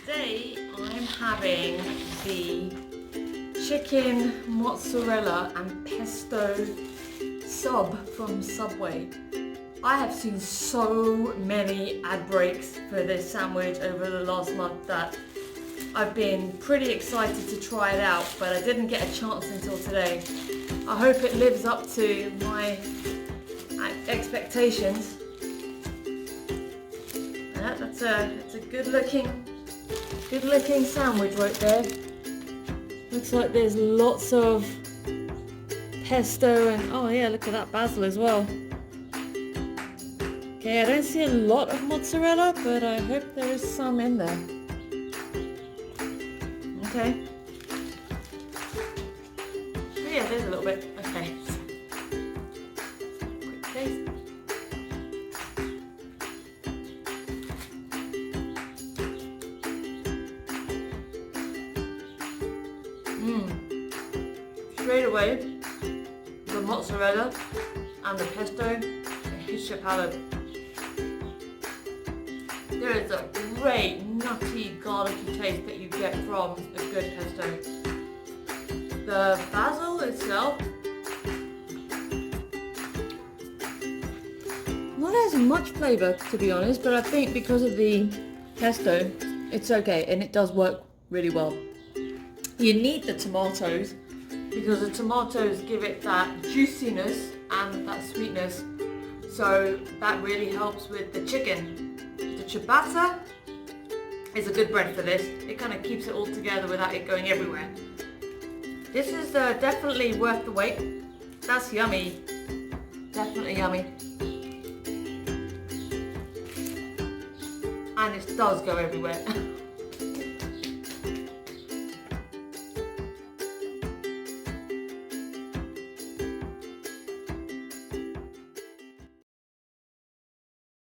Today I'm having the chicken mozzarella and pesto sub from Subway. I have seen so many ad breaks for this sandwich over the last month that I've been pretty excited to try it out, but I didn't get a chance until today. I hope it lives up to my expectations. That's a good looking sandwich right there. Looks like there's lots of pesto and oh yeah, look at that basil as well. Okay, I don't see a lot of mozzarella, but I hope there is some in there. Okay. Oh yeah, there's a little bit. Okay. Quick taste. Straight away, the mozzarella and the pesto, it hits your palate. There is a great nutty, garlicky taste that you get from a good pesto. The basil itself, not as much flavour to be honest, but I think because of the pesto, it's okay and it does work really well. You need the tomatoes because the tomatoes give it that juiciness and that sweetness, so that really helps with the chicken. The ciabatta is a good bread for this. It kind of keeps it all together without it going everywhere. This is definitely worth the wait. That's yummy. Definitely yummy. And it does go everywhere.